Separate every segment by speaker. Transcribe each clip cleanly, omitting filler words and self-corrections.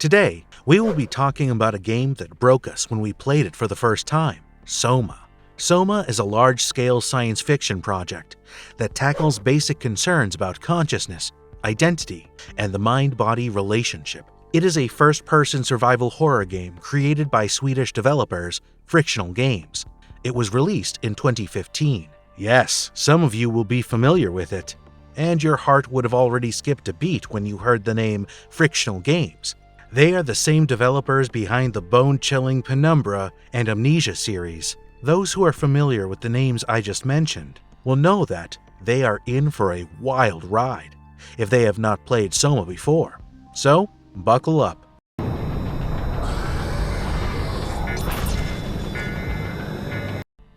Speaker 1: Today, we will be talking about a game that broke us when we played it for the first time, Soma. Soma is a large-scale science fiction project that tackles basic concerns about consciousness, identity, and the mind-body relationship. It is a first-person survival horror game created by Swedish developers Frictional Games. It was released in 2015. Yes, some of you will be familiar with it, and your heart would have already skipped a beat when you heard the name Frictional Games. They are the same developers behind the bone-chilling Penumbra and Amnesia series. Those who are familiar with the names I just mentioned will know that they are in for a wild ride if they have not played Soma before. So, buckle up.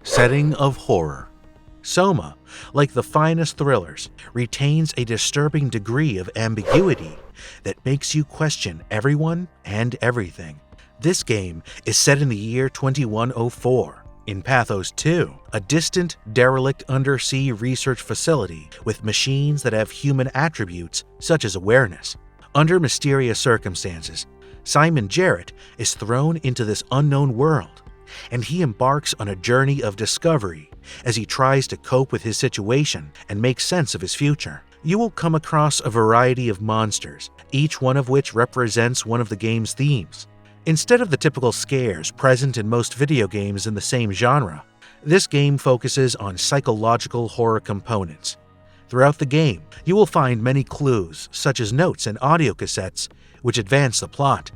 Speaker 1: Setting of horror. Soma, like the finest thrillers, retains a disturbing degree of ambiguity that makes you question everyone and everything. This game is set in the year 2104, in Pathos 2, a distant, derelict undersea research facility with machines that have human attributes such as awareness. Under mysterious circumstances, Simon Jarrett is thrown into this unknown world, and he embarks on a journey of discovery as he tries to cope with his situation and make sense of his future. You will come across a variety of monsters, each one of which represents one of the game's themes. Instead of the typical scares present in most video games in the same genre, this game focuses on psychological horror components. Throughout the game, you will find many clues, such as notes and audio cassettes, which advance the plot.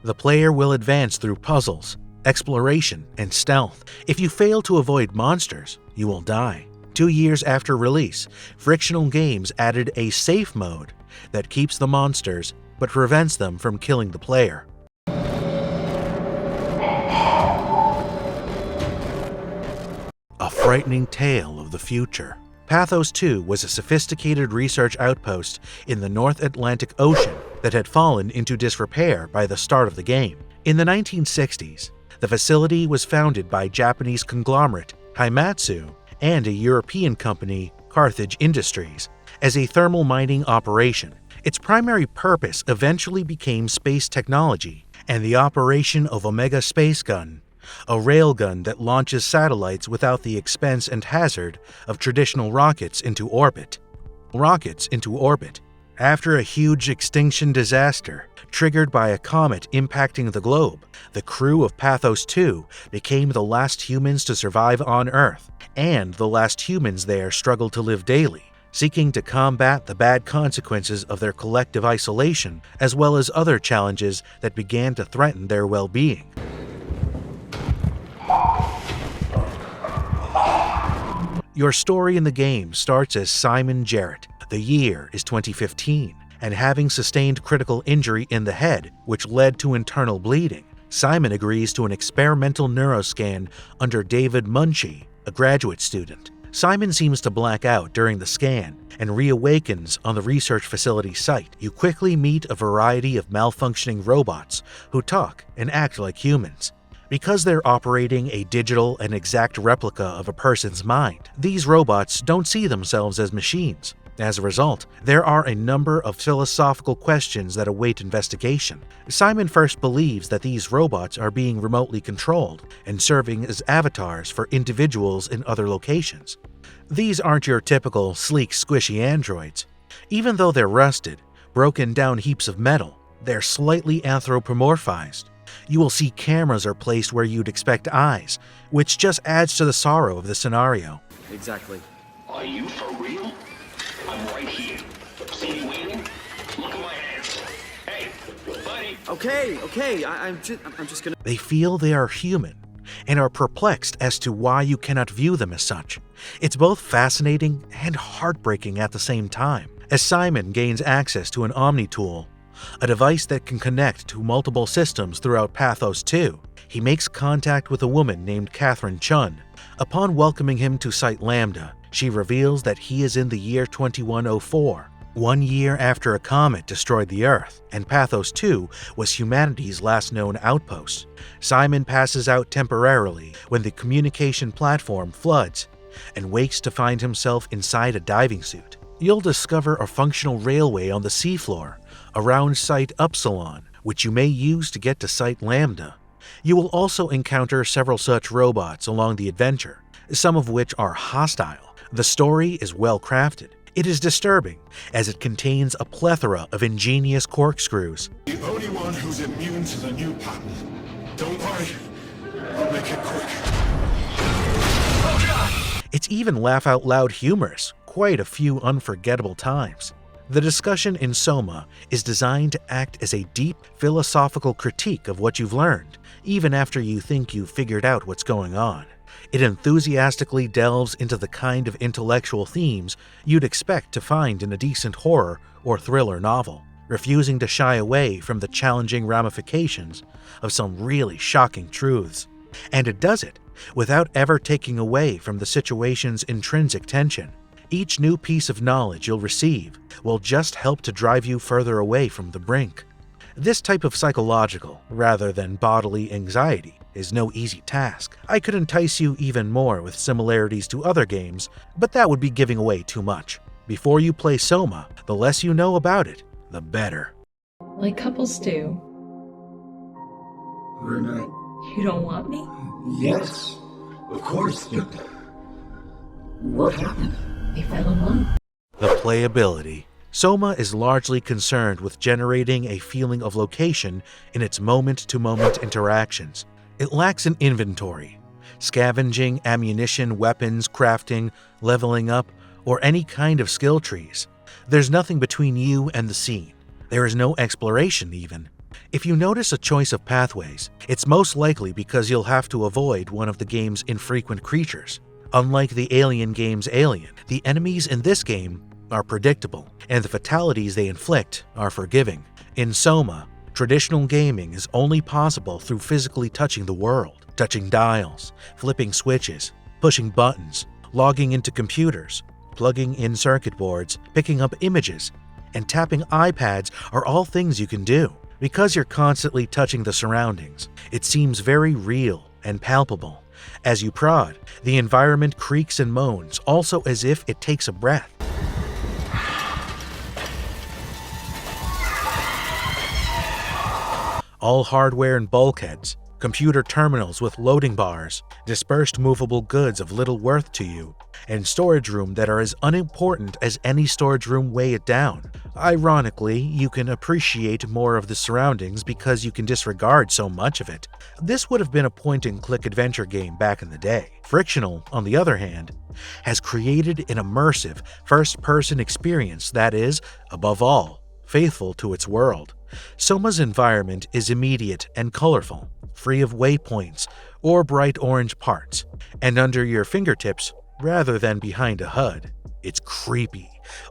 Speaker 1: The player will advance through puzzles, exploration, and stealth. If you fail to avoid monsters, you will die. 2 years after release, Frictional Games added a safe mode that keeps the monsters but prevents them from killing the player. A frightening tale of the future. Pathos 2 was a sophisticated research outpost in the North Atlantic Ocean that had fallen into disrepair by the start of the game. In the 1960s, the facility was founded by Japanese conglomerate Haimatsu and a European company, Carthage Industries, as a thermal mining operation. Its primary purpose eventually became space technology and the operation of Omega Space Gun, a railgun that launches satellites without the expense and hazard of traditional rockets into orbit. After a huge extinction disaster triggered by a comet impacting the globe, the crew of Pathos 2 became the last humans to survive on Earth, and the last humans there struggled to live daily, seeking to combat the bad consequences of their collective isolation, as well as other challenges that began to threaten their well-being. Your story in the game starts as Simon Jarrett. The year is 2015, and having sustained critical injury in the head, which led to internal bleeding, Simon agrees to an experimental neuroscan under David Munchie, a graduate student. Simon seems to black out during the scan and reawakens on the research facility site. You quickly meet a variety of malfunctioning robots who talk and act like humans. Because they're operating a digital and exact replica of a person's mind, these robots don't see themselves as machines. As a result, there are a number of philosophical questions that await investigation. Simon first believes that these robots are being remotely controlled and serving as avatars for individuals in other locations. These aren't your typical sleek, squishy androids. Even though they're rusted, broken down heaps of metal, they're slightly anthropomorphized. You will see cameras are placed where you'd expect eyes, which just adds to the sorrow of the scenario.
Speaker 2: Exactly.
Speaker 3: Are you for real? I'm right here. See me waiting? Look at my hands. Hey, buddy.
Speaker 2: Okay. I'm just gonna...
Speaker 1: They feel they are human and are perplexed as to why you cannot view them as such. It's both fascinating and heartbreaking at the same time. As Simon gains access to an Omni tool, a device that can connect to multiple systems throughout Pathos 2, he makes contact with a woman named Catherine Chun. Upon welcoming him to Site Lambda, she reveals that he is in the year 2104, 1 year after a comet destroyed the Earth, and Pathos 2 was humanity's last known outpost. Simon passes out temporarily when the communication platform floods and wakes to find himself inside a diving suit. You'll discover a functional railway on the seafloor, around Site Upsilon, which you may use to get to Site Lambda. You will also encounter several such robots along the adventure, some of which are hostile. The story is well crafted. It is disturbing, as it contains a plethora of ingenious corkscrews.
Speaker 4: The only one who's immune to the new pattern. Don't worry, I'll make it quick.
Speaker 1: It's even laugh-out-loud humorous, quite a few unforgettable times. The discussion in Soma is designed to act as a deep philosophical critique of what you've learned, even after you think you've figured out what's going on. It enthusiastically delves into the kind of intellectual themes you'd expect to find in a decent horror or thriller novel, refusing to shy away from the challenging ramifications of some really shocking truths. And it does it without ever taking away from the situation's intrinsic tension. Each new piece of knowledge you'll receive will just help to drive you further away from the brink. This type of psychological, rather than bodily anxiety, is no easy task. I could entice you even more with similarities to other games, but that would be giving away too much. Before you play Soma, the less you know about it, the better.
Speaker 5: Like couples do.
Speaker 4: We're not.
Speaker 5: You don't want me?
Speaker 4: Yes, of course, but what happened?
Speaker 5: We fell in love.
Speaker 1: The playability. Soma is largely concerned with generating a feeling of location in its moment-to-moment interactions. It lacks an inventory. Scavenging ammunition, weapons, crafting, leveling up, or any kind of skill trees. There's nothing between you and the scene. There is no exploration even. If you notice a choice of pathways, it's most likely because you'll have to avoid one of the game's infrequent creatures. Unlike the Alien game's Alien, the enemies in this game are predictable, and the fatalities they inflict are forgiving. In Soma, traditional gaming is only possible through physically touching the world, touching dials, flipping switches, pushing buttons, logging into computers, plugging in circuit boards, picking up images, and tapping iPads are all things you can do. Because you're constantly touching the surroundings, it seems very real and palpable. As you prod, the environment creaks and moans, also as if it takes a breath. All hardware and bulkheads, computer terminals with loading bars, dispersed movable goods of little worth to you, and storage room that are as unimportant as any storage room weigh it down. Ironically, you can appreciate more of the surroundings because you can disregard so much of it. This would have been a point-and-click adventure game back in the day. Frictional, on the other hand, has created an immersive, first-person experience that is, above all, faithful to its world. Soma's environment is immediate and colorful, free of waypoints or bright orange parts, and under your fingertips rather than behind a HUD. It's creepy,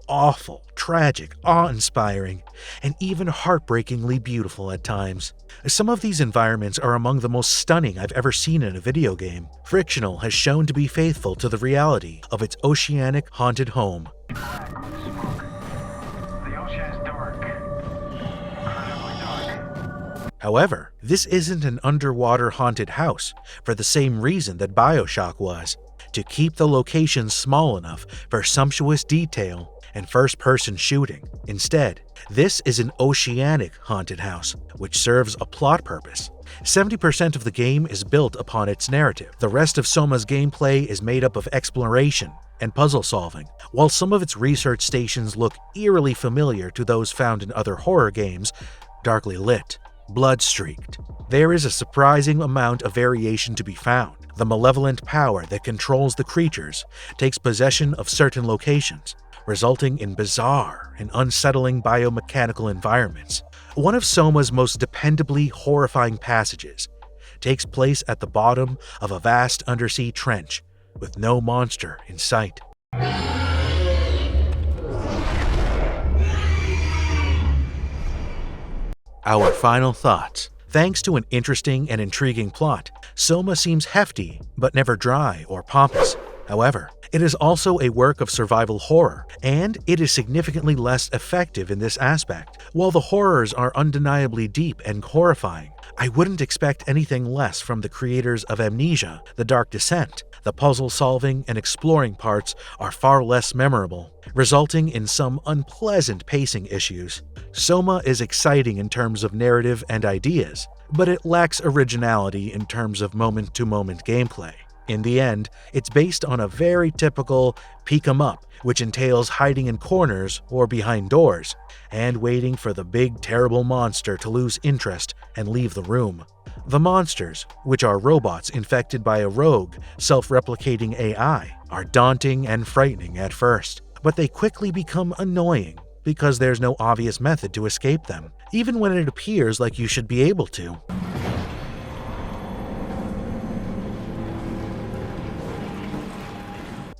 Speaker 1: awful, tragic, awe-inspiring, and even heartbreakingly beautiful at times. Some of these environments are among the most stunning I've ever seen in a video game. Frictional has shown to be faithful to the reality of its oceanic haunted home.
Speaker 3: The ocean is dark. Incredibly dark.
Speaker 1: However, this isn't an underwater haunted house for the same reason that BioShock was, to keep the location small enough for sumptuous detail and first-person shooting. Instead, this is an oceanic haunted house, which serves a plot purpose. 70% of the game is built upon its narrative. The rest of Soma's gameplay is made up of exploration and puzzle solving. While some of its research stations look eerily familiar to those found in other horror games, darkly lit, blood-streaked, there is a surprising amount of variation to be found. The malevolent power that controls the creatures takes possession of certain locations, resulting in bizarre and unsettling biomechanical environments. One of Soma's most dependably horrifying passages takes place at the bottom of a vast undersea trench with no monster in sight. Our final thoughts. Thanks to an interesting and intriguing plot, Soma seems hefty but never dry or pompous. However, It is also a work of survival horror, and it is significantly less effective in this aspect. While the horrors are undeniably deep and horrifying, I wouldn't expect anything less from the creators of Amnesia, The Dark Descent. The puzzle-solving and exploring parts are far less memorable, resulting in some unpleasant pacing issues. Soma is exciting in terms of narrative and ideas, but it lacks originality in terms of moment-to-moment gameplay. In the end, it's based on a very typical peek 'em up, which entails hiding in corners or behind doors, and waiting for the big terrible monster to lose interest and leave the room. The monsters, which are robots infected by a rogue, self-replicating AI, are daunting and frightening at first, but they quickly become annoying because there's no obvious method to escape them, even when it appears like you should be able to.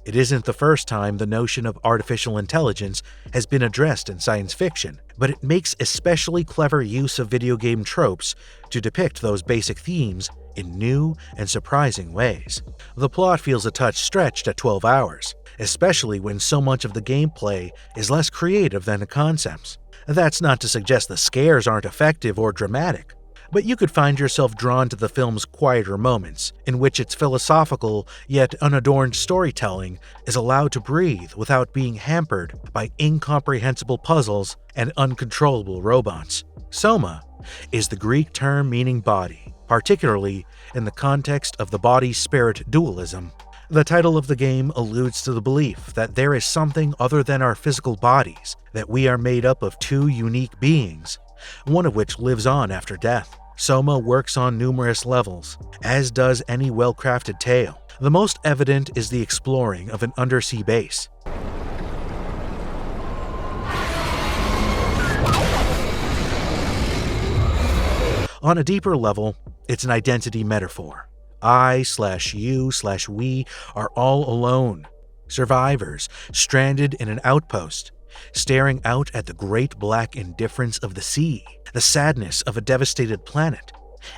Speaker 1: It isn't the first time the notion of artificial intelligence has been addressed in science fiction, but it makes especially clever use of video game tropes to depict those basic themes in new and surprising ways. The plot feels a touch stretched at 12 hours, especially when so much of the gameplay is less creative than the concepts. That's not to suggest the scares aren't effective or dramatic, but you could find yourself drawn to the film's quieter moments, in which its philosophical yet unadorned storytelling is allowed to breathe without being hampered by incomprehensible puzzles and uncontrollable robots. Soma is the Greek term meaning body, particularly in the context of the body-spirit dualism. The title of the game alludes to the belief that there is something other than our physical bodies, that we are made up of two unique beings, one of which lives on after death. Soma works on numerous levels, as does any well-crafted tale. The most evident is the exploring of an undersea base. On a deeper level, it's an identity metaphor. I/you/we are all alone, survivors stranded in an outpost, staring out at the great black indifference of the sea, the sadness of a devastated planet,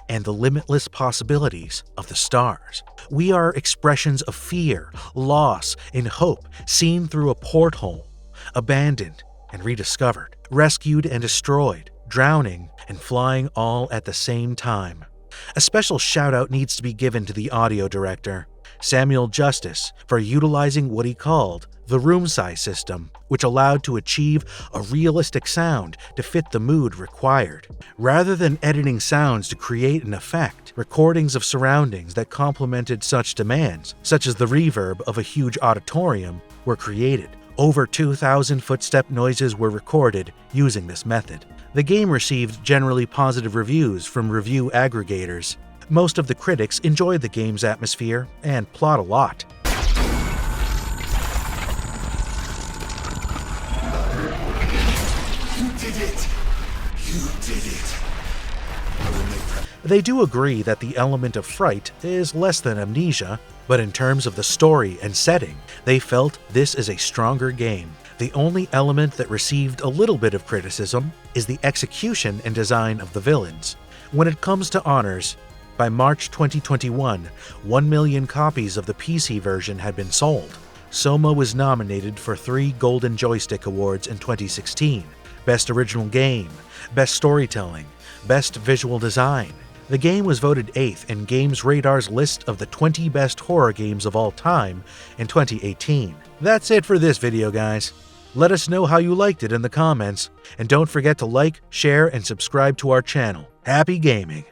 Speaker 1: and the limitless possibilities of the stars. We are expressions of fear, loss, and hope seen through a porthole, abandoned and rediscovered, rescued and destroyed, drowning and flying all at the same time. A special shout-out needs to be given to the audio director, Samuel Justice, for utilizing what he called the room size system, which allowed to achieve a realistic sound to fit the mood required. Rather than editing sounds to create an effect, recordings of surroundings that complemented such demands, such as the reverb of a huge auditorium, were created. Over 2,000 footstep noises were recorded using this method. The game received generally positive reviews from review aggregators. Most of the critics enjoyed the game's atmosphere and plot a lot.
Speaker 4: You did it! You did it!
Speaker 1: They do agree that the element of fright is less than Amnesia, but in terms of the story and setting, they felt this is a stronger game. The only element that received a little bit of criticism is the execution and design of the villains. When it comes to honors, by March 2021, 1 million copies of the PC version had been sold. Soma was nominated for 3 Golden Joystick Awards in 2016: Best Original Game, Best Storytelling, Best Visual Design. The game was voted 8th in Games Radar's list of the 20 best horror games of all time in 2018. That's it for this video, guys. Let us know how you liked it in the comments, and don't forget to like, share, and subscribe to our channel. Happy gaming!